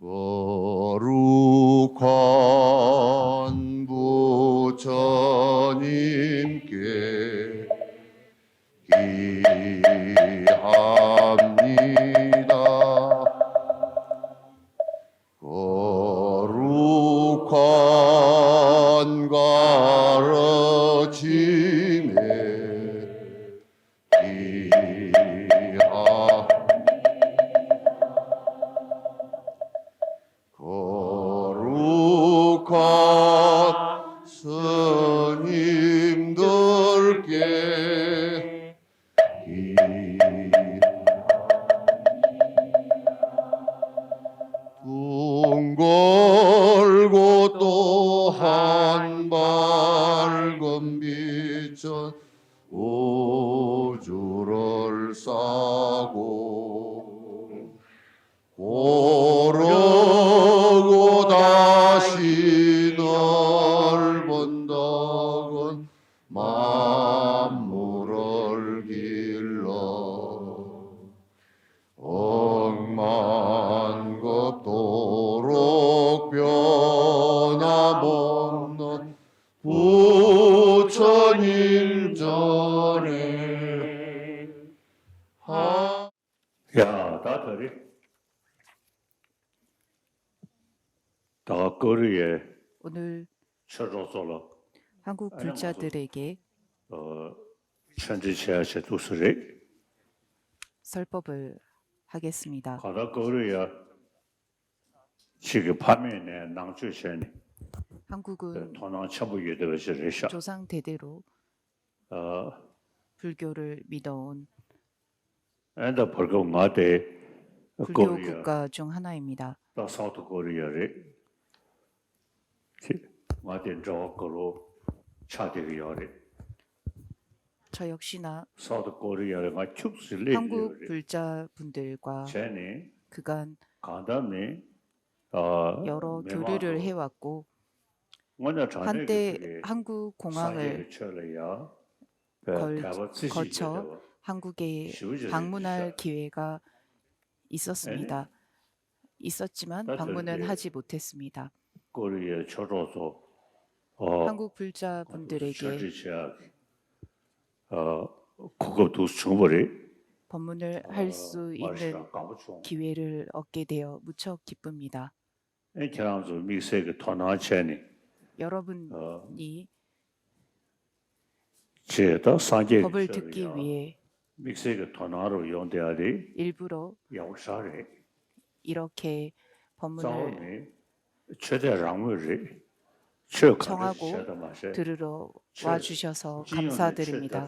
거룩한 부처님께 기합니다. 거룩한 가르침에 거룩한 스님들께 둥 걸고 또한 밝은 빛은 우주를 싸고 고르고 다시 넓은 덕은 만물을 길러 억만겁도록 변함없는 부처님 전에 야, 다들이 다 거리에 오늘 쳐줘서라. 한국 불자들에게 천지체하시 두스리 설법을 하겠습니다. 가다 거리에 지금 밤에네 낭주셔니 한국은 도난 처부에 들으시리샤. 조상 대대로 불교를 믿어온 엔더 벌고 나대 불교 거리에 국가 중 하나입니다. 다 사우트 코리아에 나대 저거로 차대기요래. 저 역시나 사우트 코리아가 축슬리 한국 불자분들과 제니 그간 간담이 여러 교류를 해왔고 한때 한국 공항을 거쳐 한국에 방문할 기회가 있었습니다. 있었지만 방문은 하지 못했습니다. 거리에 쳐줘서 한국 불자분들에게 그것도 충분히 법문을 할 수 있는 기회를 얻게 되어 무척 기쁩니다. 이렇게라면서 미세게 토나체니 여러분이 제다 산제 법을 듣기 위해 미세게 토나로 용대하리 일부러 야우사리 이렇게 법문을 싸움이 최대랑물이 청하고 들으러 와주셔서 감사드립니다.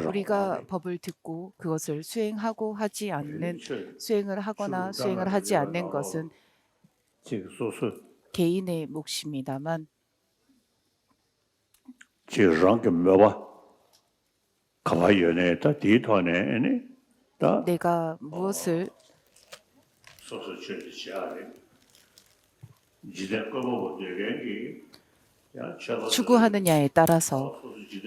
우리가 법을 듣고 그것을 수행하고 하지 않는 수행을 하거나 수행을 하지 않는 것은 개인의 몫입니다만 내가 무엇을 추구하느냐에 따라서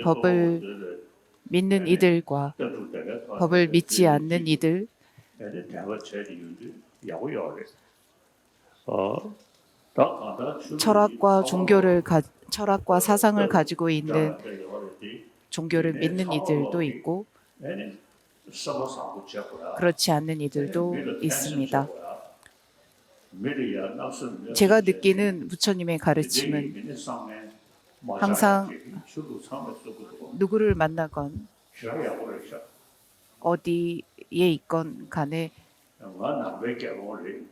법을 믿는 이들과 법을 믿지 않는 이들, 철학과 사상을 가지고 있는 종교를 믿는 이들도 있고 그렇지 않는 이들도 있습니다. 제가 느끼는 부처님의 가르침은 항상 누구를 만나건 어디에 있건 간에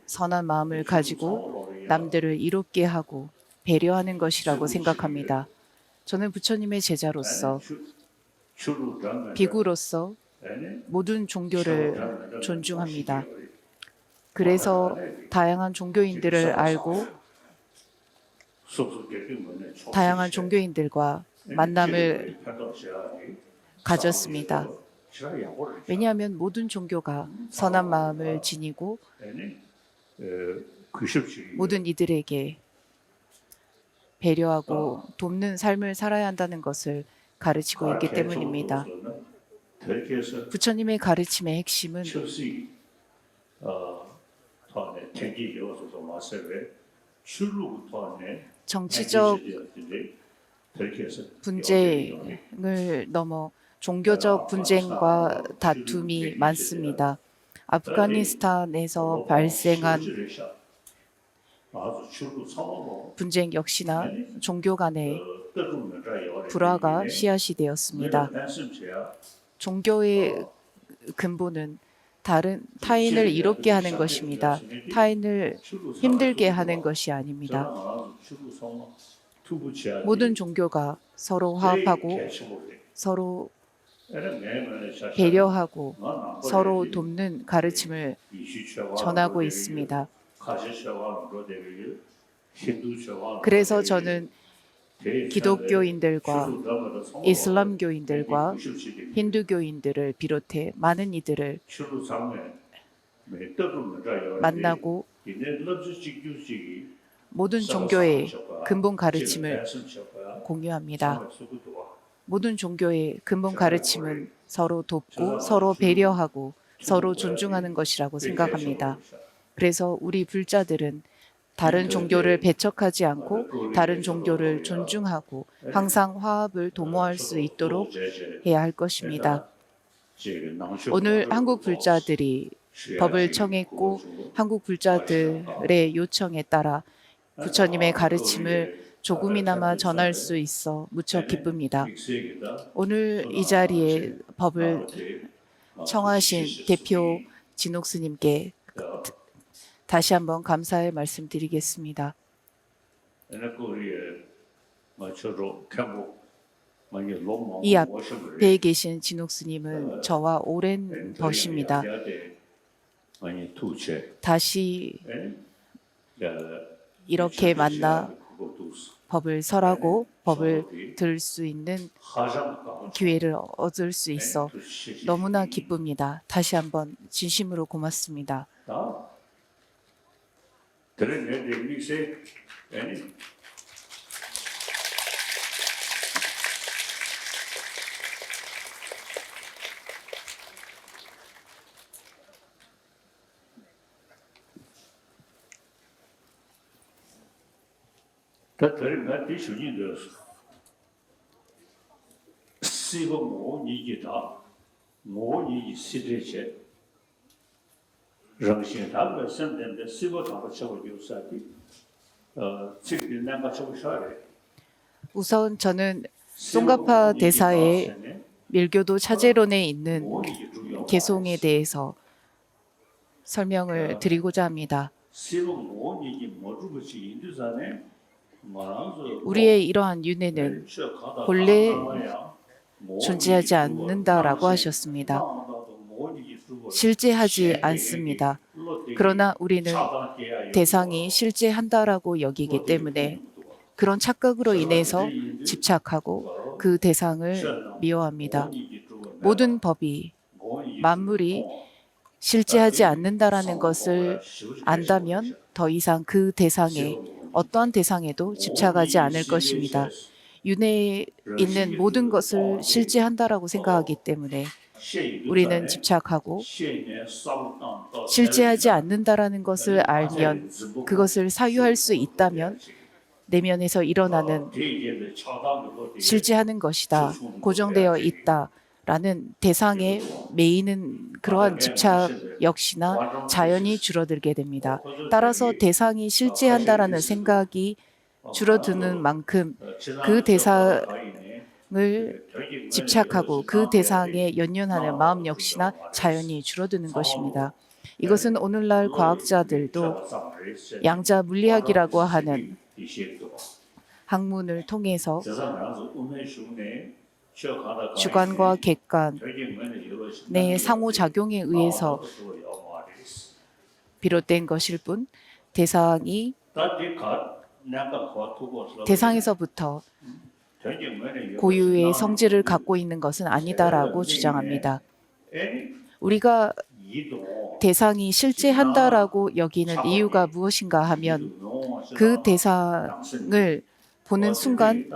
선한 마음을 가지고 남들을 이롭게 하고 배려하는 것이라고 생각합니다. 저는 부처님의 제자로서 비구로서 모든 종교를 존중합니다. 그래서 다양한 종교인들을 알고 다양한 종교인들과 만남을 가졌습니다. 왜냐하면 모든 종교가 선한 마음을 지니고 모든 이들에게 배려하고 돕는 삶을 살아야 한다는 것을 가르치고 있기 때문입니다. 부처님의 가르침의 핵심은 토네 ten기 요소도 마세베 출루 토네 정치적 분쟁을 넘어 종교적 분쟁과 다툼이 많습니다. 아프가니스탄에서 발생한 분쟁 역시나 종교 간의 불화가 씨앗이 되었습니다. 종교의 근본은 타인을 이롭게 하는 것입니다. 타인을 힘들게 하는 것이 아닙니다. 모든 종교가 서로 화합하고 서로 배려하고 서로 돕는 가르침을 전하고 있습니다. 그래서 저는 기독교인들과 이슬람교인들과 힌두교인들을 비롯해 많은 이들을 만나고 모든 종교의 근본 가르침을 공유합니다. 모든 종교의 근본 가르침은 서로 돕고 서로 배려하고 서로 존중하는 것이라고 생각합니다. 그래서 우리 불자들은 다른 종교를 배척하지 않고 다른 종교를 존중하고 항상 화합을 도모할 수 있도록 해야 할 것입니다. 오늘 한국 불자들이 법을 청했고 한국 불자들의 요청에 따라 부처님의 가르침을 조금이나마 전할 수 있어 무척 기쁩니다. 오늘 이 자리에 법을 청하신 대표 진옥스님께 다시 한번 감사의 말씀드리겠습니다. 이 앞에 계신 진옥스님은 저와 오랜 벗입니다. 다시 이렇게 만나 법을 설하고 법을 들을 수 있는 기회를 얻을 수 있어 너무나 기쁩니다. 다시 한번 진심으로 고맙습니다. 우선 저는 송가파 대사의 밀교도 차제론에 있는 개송에 대해서 설명을 드리고자 합니다. 우리의 이러한 윤회는 본래 존재하지 않는다라고 하셨습니다. 실제하지 않습니다. 그러나 우리는 대상이 실제한다라고 여기기 때문에 그런 착각으로 인해서 집착하고 그 대상을 미워합니다. 모든 법이 만물이 실제하지 않는다라는 것을 안다면 더 이상 그 대상에 어떠한 대상에도 집착하지 않을 것입니다. 윤회에 있는 모든 것을 실제한다라고 생각하기 때문에 우리는 집착하고 실제하지 않는다라는 것을 알면 그것을 사유할 수 있다면 내면에서 일어나는 실제하는 것이다, 고정되어 있다라는 대상에 매이는 그러한 집착 역시나 자연히 줄어들게 됩니다. 따라서 대상이 실제한다라는 생각이 줄어드는 만큼 그 대상을 집착하고 그 대상에 연연하는 마음 역시나 자연히 줄어드는 것입니다. 이것은 오늘날 과학자들도 양자 물리학이라고 하는 학문을 통해서 주관과 객관의 상호작용에 의해서 비롯된 것일 뿐 대상에서부터 고유의 성질을 갖고 있는 것은 아니다라고 주장합니다. 우리가 대상이 실제한다라고 여기는 이유가 무엇인가 하면 그 대상을 보는 순간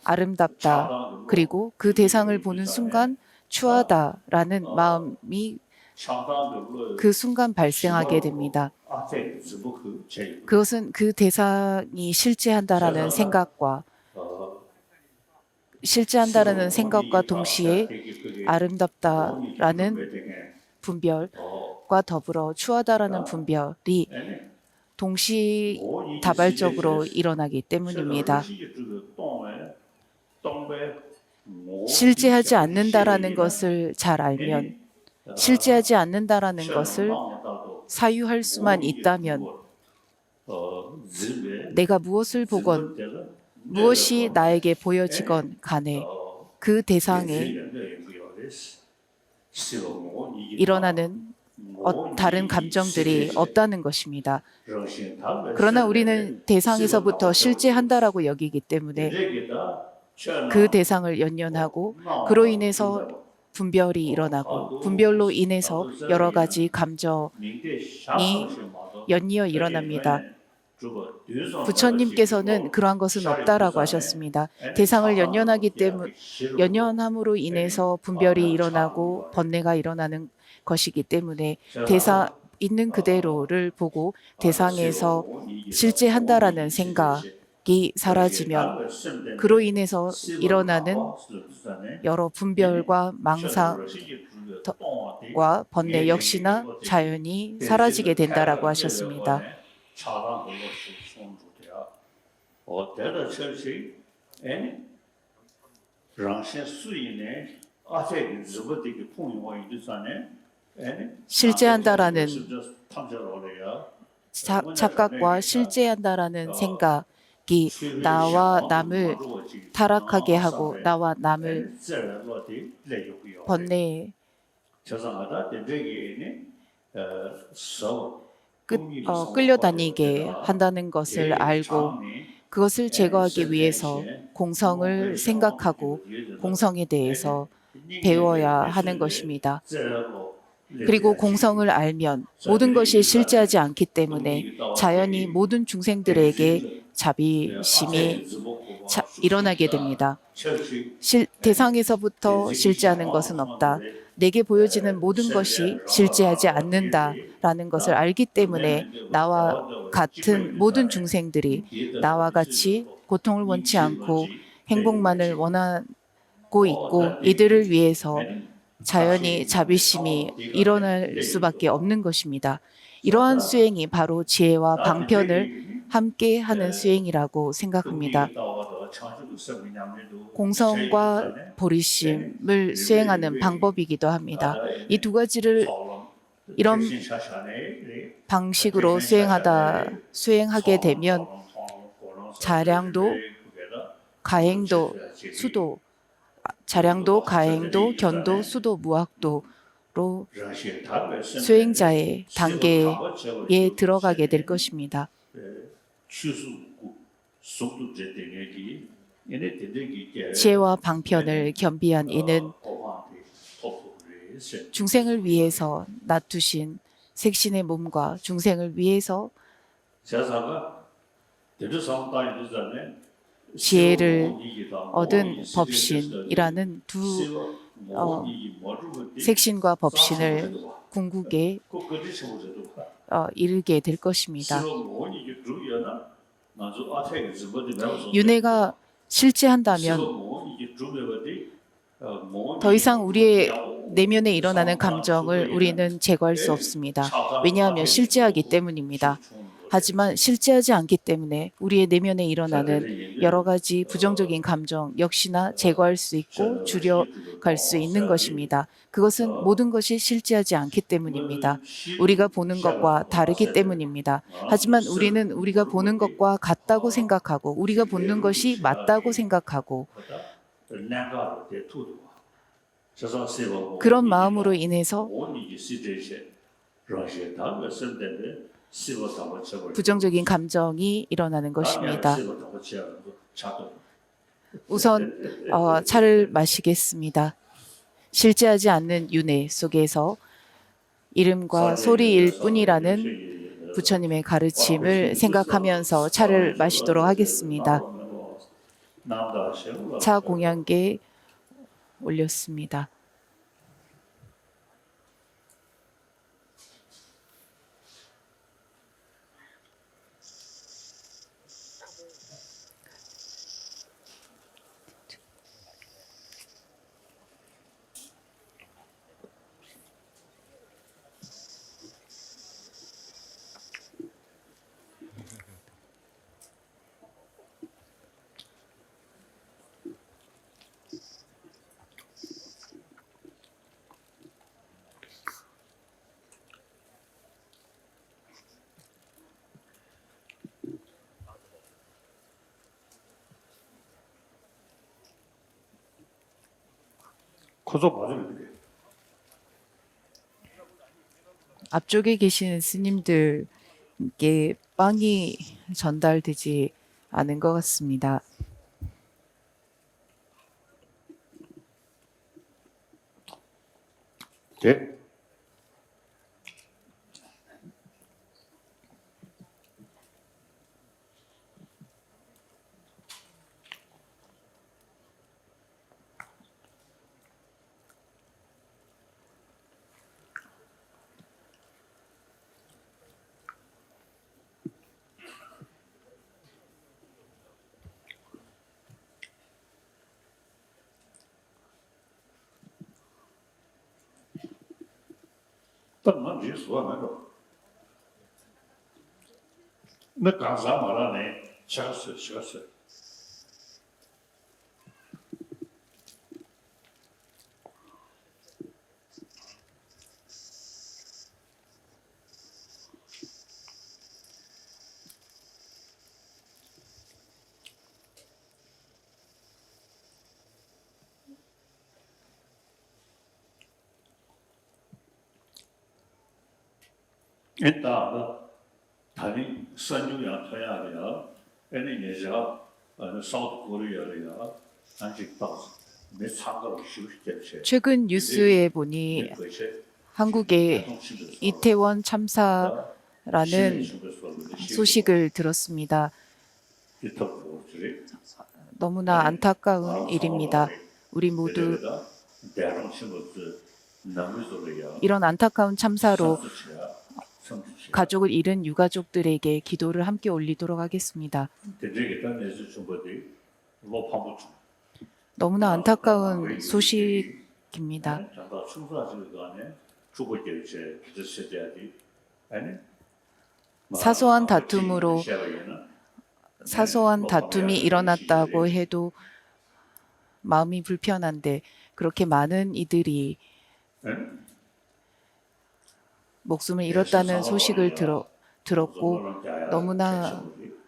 아름답다, 그리고 그 대상을 보는 순간 추하다라는 마음이 그 순간 발생하게 됩니다. 그것은 그 대상이 실제한다라는 생각과 동시에 아름답다라는 분별과 더불어 추하다라는 분별이 동시다발적으로 일어나기 때문입니다. 실제하지 않는다라는 것을 잘 알면, 실제하지 않는다라는 것을 사유할 수만 있다면, 내가 무엇을 보건 무엇이 나에게 보여지건 간에 그 대상에 일어나는 다른 감정들이 없다는 것입니다. 그러나 우리는 대상에서부터 실제한다라고 여기기 때문에 그 대상을 연연하고 그로 인해서 분별이 일어나고 분별로 인해서 여러 가지 감정이 연이어 일어납니다. 부처님께서는 그러한 것은 없다라고 하셨습니다. 대상을 연연함으로 인해서 분별이 일어나고 번뇌가 일어나는 것이기 때문에 대상 있는 그대로를 보고 대상에서 실제한다라는 생각이 사라지면 그로 인해서 일어나는 여러 분별과 망상과 번뇌 역시나 자연히 사라지게 된다라고 하셨습니다. 실제한다라는 착각과 실제한다라는 생각이 나와 남을 타락하게 하고 나와 남을 번뇌에 끌려다니게 한다는 것을 알고 그것을 제거하기 위해서 공성을 생각하고 공성에 대해서 배워야 하는 것입니다. 그리고 공성을 알면 모든 것이 실제하지 않기 때문에 자연히 모든 중생들에게 자비심이 일어나게 됩니다. 대상에서부터 실제하는 것은 없다. 내게 보여지는 모든 것이 실제하지 않는다라는 것을 알기 때문에 나와 같은 모든 중생들이 나와 같이 고통을 원치 않고 행복만을 원하고 있고 이들을 위해서 자연히 자비심이 일어날 수밖에 없는 것입니다. 이러한 수행이 바로 지혜와 방편을 함께 하는 수행이라고 생각합니다. 공성과 보리심을 수행하는 방법이기도 합니다. 이 두 가지를 이런 방식으로 수행하게 되면 자량도, 가행도, 수도, 견도, 수도, 무학도로 수행자의 단계에 들어가게 될 것입니다. 지혜와 방편을 겸비한 이는 중생을 위해서 낮추신 색신의 몸과 중생을 위해서 지혜를 얻은 법신이라는 두 색신과 법신을 궁극에 이르게 될 것입니다. 윤회가 실제한다면 더 이상 우리의 내면에 일어나는 감정을 우리는 제거할 수 없습니다. 왜냐하면 실제하기 때문입니다. 하지만 실제하지 않기 때문에 우리의 내면에 일어나는 여러 가지 부정적인 감정 역시나 제거할 수 있고 줄여갈 수 있는 것입니다. 그것은 모든 것이 실제하지 않기 때문입니다. 우리가 보는 것과 다르기 때문입니다. 하지만 우리는 우리가 보는 것과 같다고 생각하고 우리가 보는 것이 맞다고 생각하고 그런 마음으로 인해서 부정적인 감정이 일어나는 것입니다. 우선 차를 마시겠습니다. 실제하지 않는 윤회 속에서 이름과 소리일 뿐이라는 부처님의 가르침을 생각하면서 차를 마시도록 하겠습니다. 차 공양께 올렸습니다. 그저 맞으면 돼. 앞쪽에 계시는 스님들께 빵이 전달되지 않은 것 같습니다. 네. 땅만 지수가 나도. 나 강사 말하네. 시갔어. 일단 다니 선주야 토야야 애는 예자 사우스 코리아야 아직 다 매상가로 쉬우시겠지. 최근 뉴스에 보니 한국의 이태원 참사라는 소식을 들었습니다. 너무나 안타까운 일입니다. 우리 모두 이런 안타까운 참사로 가족을 잃은 유가족들에게 기도를 함께 올리도록 하겠습니다. 너무나 안타까운 소식입니다. 사소한 다툼이 일어났다고 해도 마음이 불편한데 그렇게 많은 이들이 목숨을 잃었다는 소식을 들었고 너무나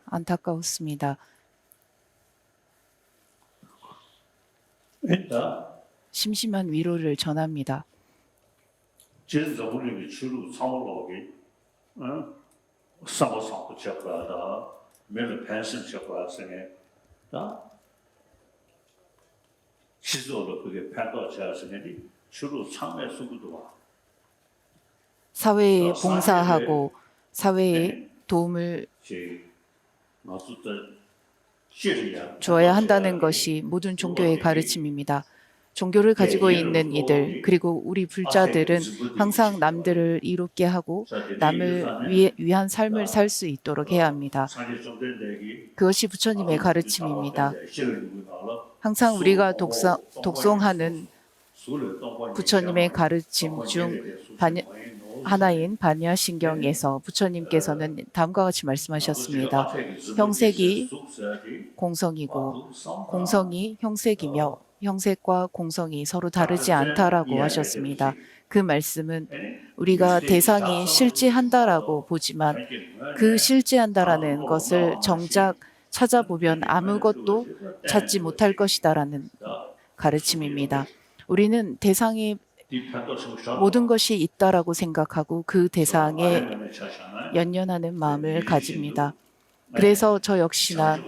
안타까웠습니다. 심심한 위로를 전합니다. 사회에 봉사하고 사회에 도움을 주어야 한다는 것이 모든 종교의 가르침입니다. 종교를 가지고 있는 이들 그리고 우리 불자들은 항상 남들을 이롭게 하고 남을 위한 삶을 살 수 있도록 해야 합니다. 그것이 부처님의 가르침입니다. 항상 우리가 독송하는 부처님의 가르침 중 하나인 반야신경에서 부처님께서는 다음과 같이 말씀하셨습니다. 형색이 공성이고 공성이 형색이며 형색과 공성이 서로 다르지 않다라고 하셨습니다. 그 말씀은 우리가 대상이 실제한다라고 보지만 그 실제한다라는 것을 정작 찾아보면 아무것도 찾지 못할 것이다라는 가르침입니다. 우리는 대상에 모든 것이 있다라고 생각하고 그 대상에 연연하는 마음을 가집니다. 그래서 저 역시나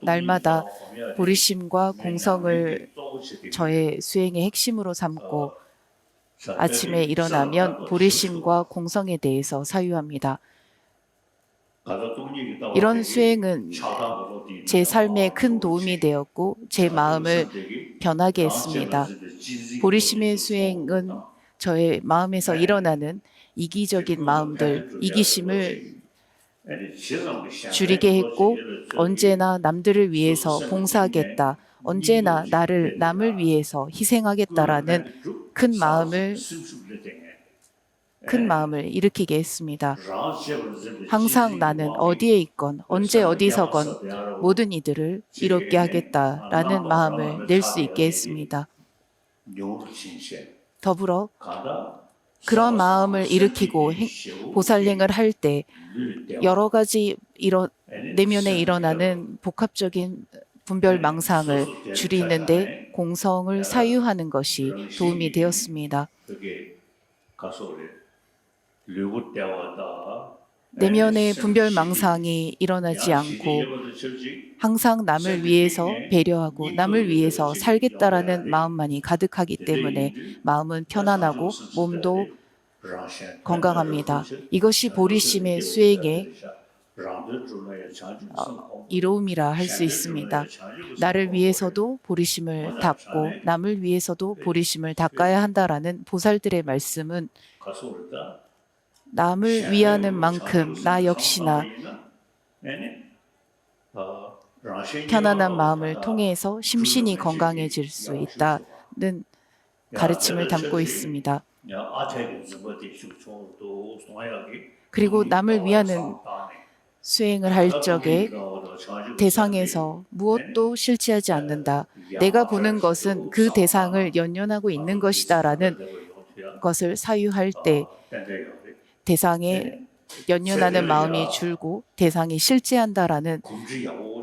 날마다 보리심과 공성을 저의 수행의 핵심으로 삼고 아침에 일어나면 보리심과 공성에 대해서 사유합니다. 이런 수행은 제 삶에 큰 도움이 되었고 제 마음을 변하게 했습니다. 보리심의 수행은 저의 마음에서 일어나는 이기적인 마음들, 이기심을 줄이게 했고 언제나 남들을 위해서 봉사하겠다, 언제나 남을 위해서 희생하겠다라는 큰 마음을 일으키게 했습니다. 항상 나는 어디에 있건 언제 어디서건 모든 이들을 이롭게 하겠다라는 마음을 낼 수 있게 했습니다. 더불어 그런 마음을 일으키고 보살행을 할 때 여러 가지 내면에 일어나는 복합적인 분별 망상을 줄이는데 공성을 사유하는 것이 도움이 되었습니다. 내면의 분별망상이 일어나지 않고 항상 남을 위해서 배려하고 남을 위해서 살겠다라는 마음만이 가득하기 때문에 마음은 편안하고 몸도 건강합니다. 이것이 보리심의 수행의 이로움이라 할 수 있습니다. 나를 위해서도 보리심을 닦고 남을 위해서도 보리심을 닦아야 한다라는 보살들의 말씀은 남을 위하는 만큼 나 역시나 편안한 마음을 통해서 심신이 건강해질 수 있다는 가르침을 담고 있습니다. 그리고 남을 위하는 수행을 할 적에 대상에서 무엇도 실체하지 않는다. 내가 보는 것은 그 대상을 연연하고 있는 것이다라는 것을 사유할 때 대상에 연연하는 마음이 줄고 대상이 실제한다라는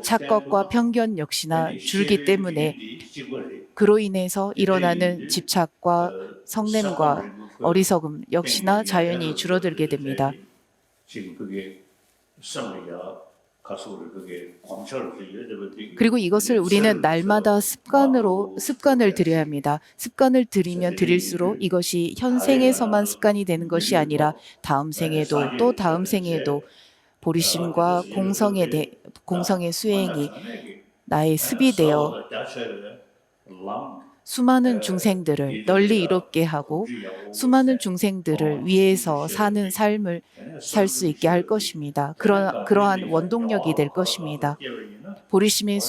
착각과 편견 역시나 줄기 때문에 그로 인해서 일어나는 집착과 성냄과 어리석음 역시나 자연히 줄어들게 됩니다. 그리고 이것을 우리는 날마다 습관을 들여야 합니다. 습관을 들이면 들일수록 이것이 현생에서만 습관이 되는 것이 아니라 다음 생에도 또 다음 생에도 보리심과 공성의 수행이 나의 습이 되어 수많은 중생들을 널리 이롭게 하고 수많은 중생들을 위해서 사는 삶을 살 수 있게 할 것입니다. 그러한 원동력이 될 것입니다. 보리심의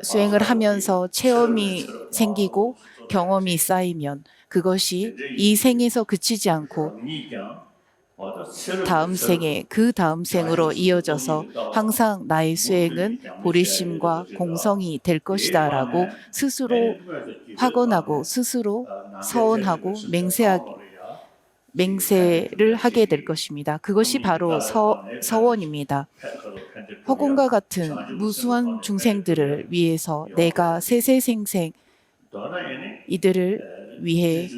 수행을 하면서 체험이 생기고 경험이 쌓이면 그것이 이 생에서 그치지 않고 다음 생에 그 다음 생으로 이어져서 항상 나의 수행은 보리심과 공성이 될 것이다라고 스스로 확언하고 스스로 서언하고 맹세를 하게 될 것입니다. 그것이 바로 서원입니다. 허공과 같은 무수한 중생들을 위해서 내가 세세생생 이들을 위해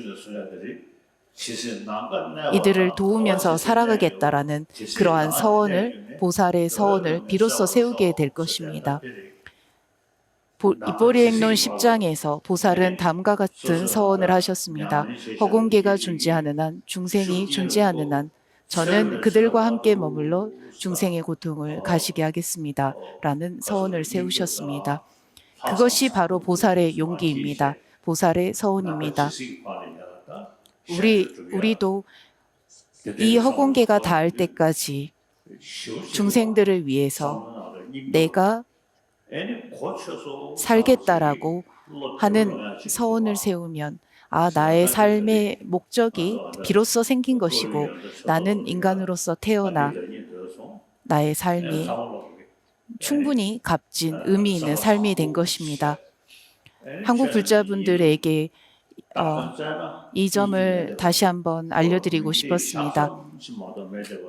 이들을 도우면서 살아가겠다라는 그러한 서원을 보살의 서원을 비로소 세우게 될 것입니다. 입보리행론 10장에서 보살은 다음과 같은 서원을 하셨습니다. 허공계가 존재하는 한, 중생이 존재하는 한 저는 그들과 함께 머물러 중생의 고통을 가시게 하겠습니다. 라는 서원을 세우셨습니다. 그것이 바로 보살의 용기입니다. 보살의 서원입니다. 우리도 이 허공계가 닿을 때까지 중생들을 위해서 내가 살겠다라고 하는 서원을 세우면 나의 삶의 목적이 비로소 생긴 것이고 나는 인간으로서 태어나 나의 삶이 충분히 값진 의미 있는 삶이 된 것입니다. 한국 불자분들에게 이 점을 다시 한번 알려드리고 싶었습니다.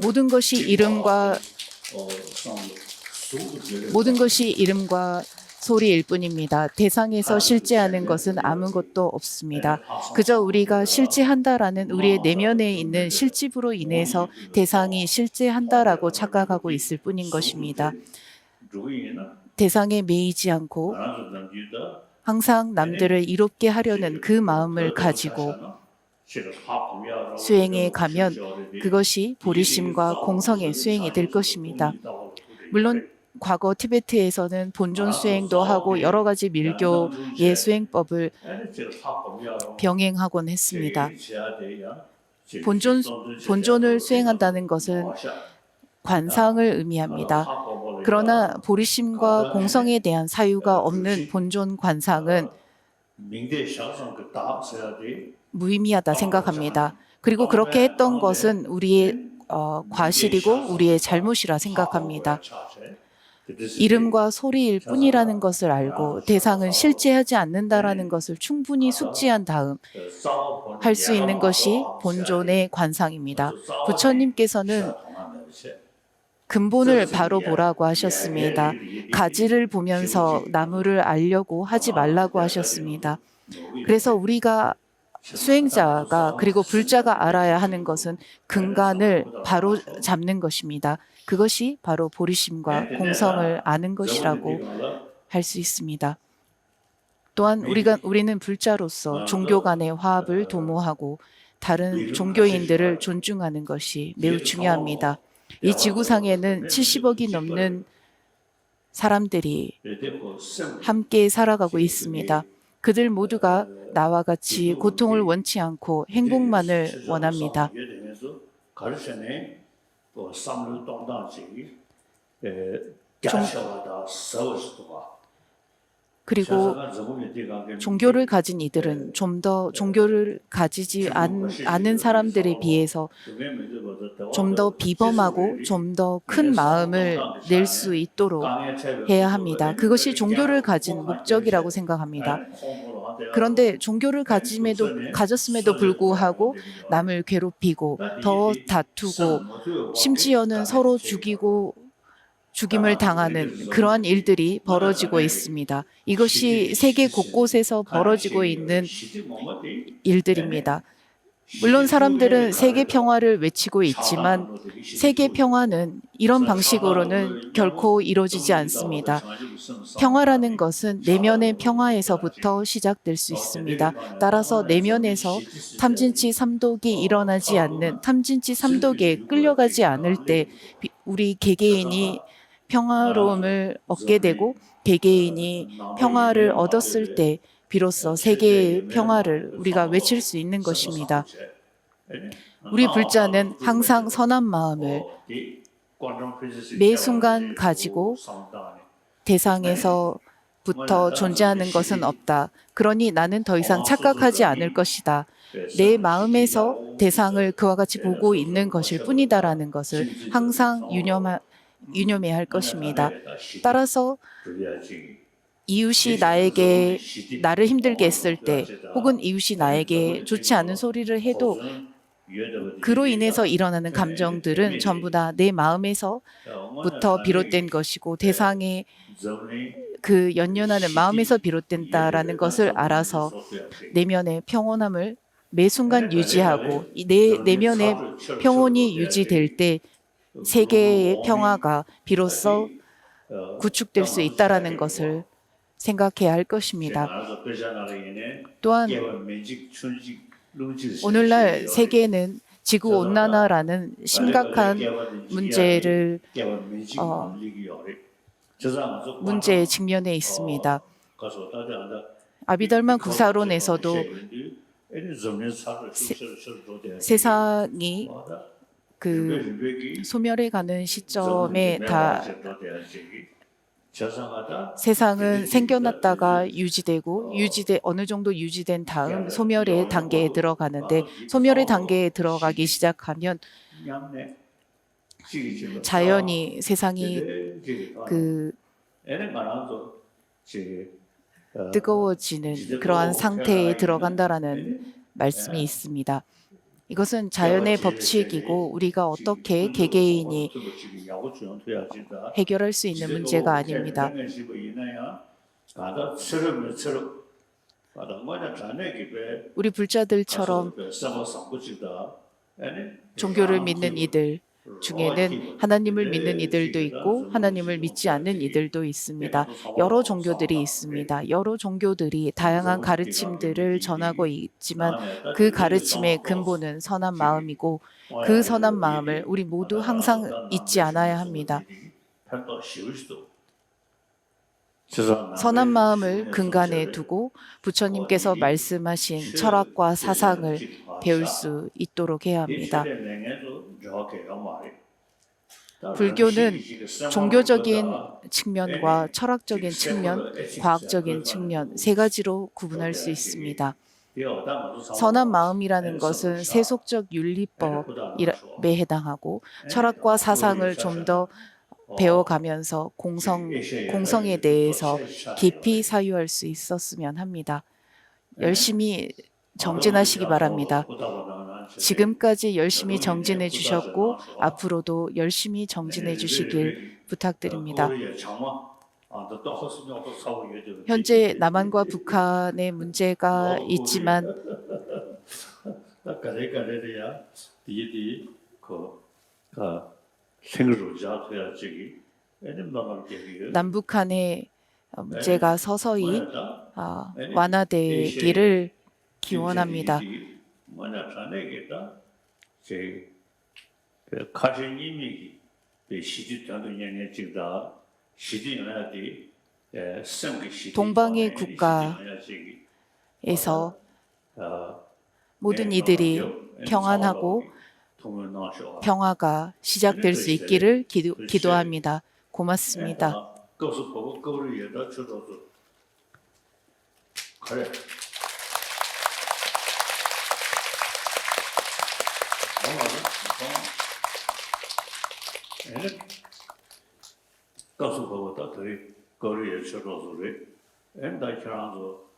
모든 것이 이름과 소리일 뿐입니다. 대상에서 실제하는 것은 아무것도 없습니다. 그저 우리가 실제한다라는 우리의 내면에 있는 실집으로 인해서 대상이 실제한다라고 착각하고 있을 뿐인 것입니다. 대상에 매이지 않고 항상 남들을 이롭게 하려는 그 마음을 가지고 수행에 가면 그것이 보리심과 공성의 수행이 될 것입니다. 물론 과거 티베트에서는 본존 수행도 하고 여러 가지 밀교의 수행법을 병행하곤 했습니다. 본존을 수행한다는 것은 관상을 의미합니다. 그러나 보리심과 공성에 대한 사유가 없는 본존 관상은 무의미하다 생각합니다. 그리고 그렇게 했던 것은 우리의 과실이고 우리의 잘못이라 생각합니다. 이름과 소리일 뿐이라는 것을 알고 대상은 실제하지 않는다라는 것을 충분히 숙지한 다음 할 수 있는 것이 본존의 관상입니다. 부처님께서는 근본을 바로 보라고 하셨습니다. 가지를 보면서 나무를 알려고 하지 말라고 하셨습니다. 그래서 우리가 수행자가 그리고 불자가 알아야 하는 것은 근간을 바로 잡는 것입니다. 그것이 바로 보리심과 공성을 아는 것이라고 할 수 있습니다. 또한 우리는 불자로서 종교 간의 화합을 도모하고 다른 종교인들을 존중하는 것이 매우 중요합니다. 이 지구상에는 70억이 넘는 사람들이 함께 살아가고 있습니다. 그들 모두가 나와 같이 고통을 원치 않고 행복만을 원합니다. 그리고 종교를 가진 이들은 좀 더 종교를 가지지 않은 사람들에 비해서 좀 더 비범하고 좀 더 큰 마음을 낼 수 있도록 해야 합니다. 그것이 종교를 가진 목적이라고 생각합니다. 그런데 종교를 가졌음에도 불구하고 남을 괴롭히고 더 다투고 심지어는 서로 죽임을 당하는 그러한 일들이 벌어지고 있습니다. 이것이 세계 곳곳에서 벌어지고 있는 일들입니다. 물론 사람들은 세계 평화를 외치고 있지만 세계 평화는 이런 방식으로는 결코 이루어지지 않습니다. 평화라는 것은 내면의 평화에서부터 시작될 수 있습니다. 따라서 내면에서 탐진치 삼독이 일어나지 않는 탐진치 삼독에 끌려가지 않을 때 우리 개개인이 평화로움을 얻게 되고 개개인이 평화를 얻었을 때 비로소 세계의 평화를 우리가 외칠 수 있는 것입니다. 우리 불자는 항상 선한 마음을 매 순간 가지고 대상에서부터 존재하는 것은 없다. 그러니 나는 더 이상 착각하지 않을 것이다. 내 마음에서 대상을 그와 같이 보고 있는 것일 뿐이다라는 것을 항상 유념해야 할 것입니다. 따라서 이웃이 나를 힘들게 했을 때 혹은 이웃이 나에게 좋지 않은 소리를 해도 그로 인해서 일어나는 감정들은 전부 다 내 마음에서부터 비롯된 것이고 대상의 그 연연하는 마음에서 비롯된다라는 것을 알아서 내면의 평온함을 매 순간 유지하고 내 내면의 평온이 유지될 때 세계의 평화가 비로소 구축될 수 있다라는 것을 생각해야 할 것입니다. 또한 오늘날 세계는 지구 온난화라는 심각한 문제에 직면해 있습니다. 아비달만 구사론에서도 세상이 그 소멸해 가는 시점에 세상은 생겨났다가 유지되고 어느 정도 유지된 다음 소멸의 단계에 들어가는데 소멸의 단계에 들어가기 시작하면 자연히 세상이 뜨거워지는 그러한 상태에 들어간다라는 말씀이 있습니다. 이것은 자연의 법칙이고 우리가 어떻게 개개인이 해결할 수 있는 문제가 아닙니다. 우리 불자들처럼 종교를 믿는 이들 중에는 하나님을 믿는 이들도 있고 하나님을 믿지 않는 이들도 있습니다. 여러 종교들이 있습니다. 여러 종교들이 다양한 가르침들을 전하고 있지만 그 가르침의 근본은 선한 마음이고 그 선한 마음을 우리 모두 항상 잊지 않아야 합니다. 선한 마음을 근간에 두고 부처님께서 말씀하신 철학과 사상을 배울 수 있도록 해야 합니다. 불교는 종교적인 측면과 철학적인 측면, 과학적인 측면 세 가지로 구분할 수 있습니다. 선한 마음이라는 것은 세속적 윤리법에 해당하고 철학과 사상을 좀 더 배워가면서 공성에 대해서 깊이 사유할 수 있었으면 합니다. 열심히 정진하시기 바랍니다. 지금까지 열심히 정진해 주셨고 앞으로도 열심히 정진해 주시길 부탁드립니다. 현재 남한과 북한의 문제가 있지만 남북한의 문제가 서서히 완화되기를 기원합니다. 동방의 국가에서 모든 이들이 평안하고 평화가 시작될 수 있기를 기도합니다. 고맙습니다.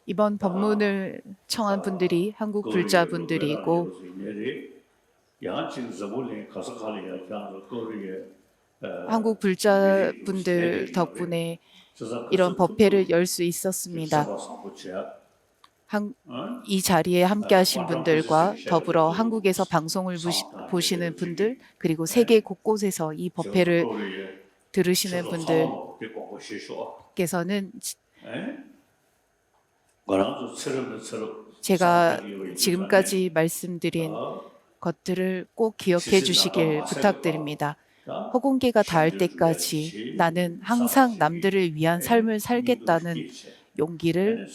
이번 법문을 청한 분들이 한국 불자분들이고 한국 불자분들 덕분에 이런 법회를 열 수 있었습니다. 이 자리에 함께하신 분들과 더불어 한국에서 방송을 보시는 분들 그리고 세계 곳곳에서 이 법회를 들으시는 분들께서는 제가 지금까지 말씀드린 것들을 꼭 기억해 주시길 부탁드립니다. 허공계가 닿을 때까지 나는 항상 남들을 위한 삶을 살겠다는 용기를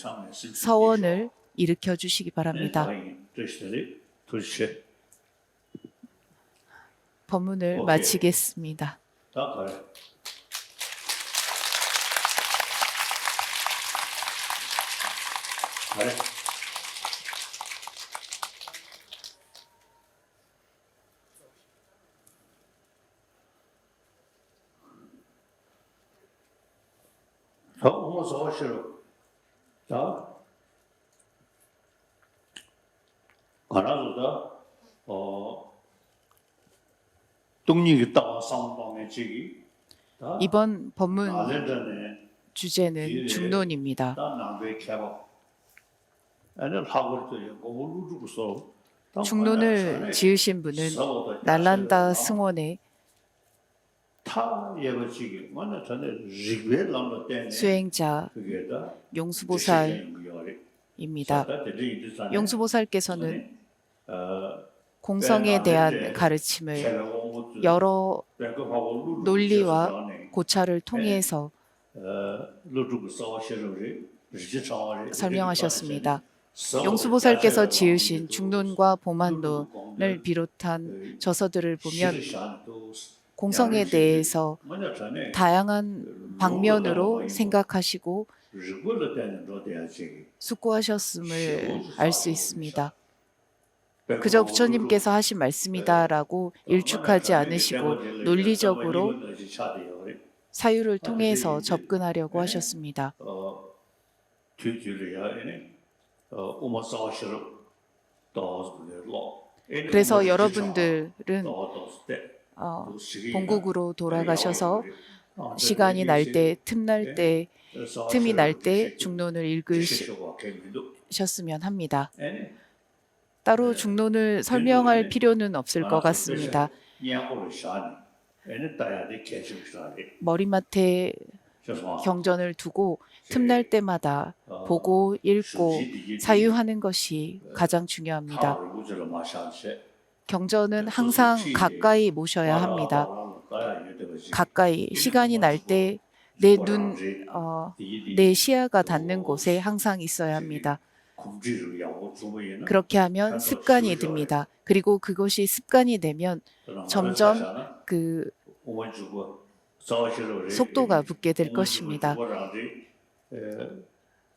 서원을 일으켜 주시기 바랍니다. 법문을 마치겠습니다. 이번 법문 주제는 중론입니다. 중론을 지으신 분은 날란다 승원의 수행자 용수보살입니다. 용수보살께서는 공성에 대한 가르침을 여러 논리와 고찰을 통해서 설명하셨습니다. 용수보살께서 지으신 중론과 보만론을 비롯한 저서들을 보면 공성에 대해서 다양한 방면으로 생각하시고 숙고하셨음을 알 수 있습니다. 그저 부처님께서 하신 말씀이다라고 일축하지 않으시고 논리적으로 사유를 통해서 접근하려고 하셨습니다. 그래서 여러분들은 본국으로 돌아가셔서 시간이 날 때, 틈이 날 때 중론을 읽으셨으면 합니다. 따로 중론을 설명할 필요는 없을 것 같습니다. 머리맡에 경전을 두고 틈날 때마다 보고 읽고 사유하는 것이 가장 중요합니다. 경전은 항상 가까이 모셔야 합니다. 가까이 시간이 날 때 내 시야가 닿는 곳에 항상 있어야 합니다. 그렇게 하면 습관이 듭니다. 그리고 그것이 습관이 되면 점점 그 속도가 붙게 될 것입니다.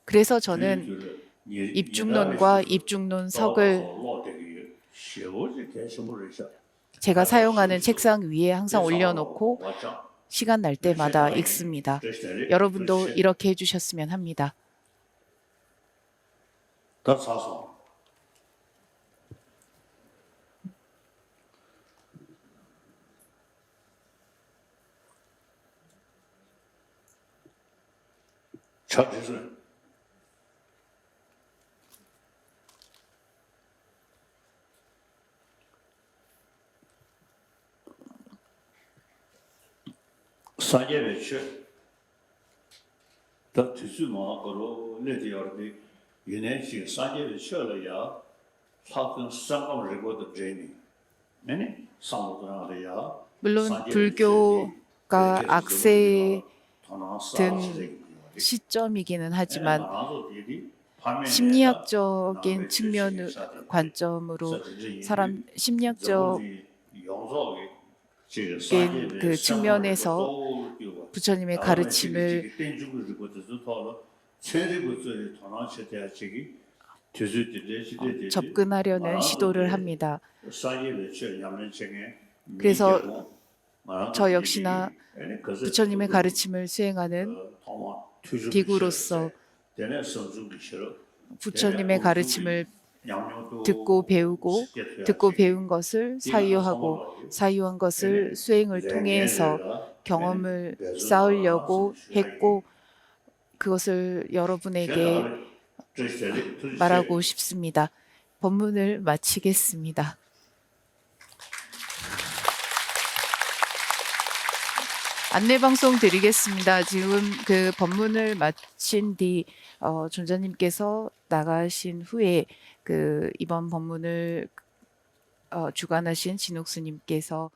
그래서 저는 입중론과 입중론석을 제가 사용하는 책상 위에 항상 올려놓고 시간 날 때마다 읽습니다. 여러분도 이렇게 해주셨으면 합니다. 차지선 산재배치 더 투수마거로 내디어디 유네시 산재배치를 사건 상황을 리고도 제니 네네 상호가야 물론 불교가 악세에 든 시점이기는 하지만 심리학적인 측면 관점으로 사람 심리학적인 그 측면에서 부처님의 가르침을 접근하려는 시도를 합니다. 그래서 저 역시나 부처님의 가르침을 수행하는 비구로서 부처님의 가르침을 듣고 배운 것을 사유하고 사유한 것을 수행을 통해서 경험을 쌓으려고 했고 그것을 여러분에게 말하고 싶습니다. 법문을 마치겠습니다. 안내방송 드리겠습니다. 지금 그 법문을 마친 뒤 존자님께서 나가신 후에 그 이번 법문을 주관하신 진옥스님께서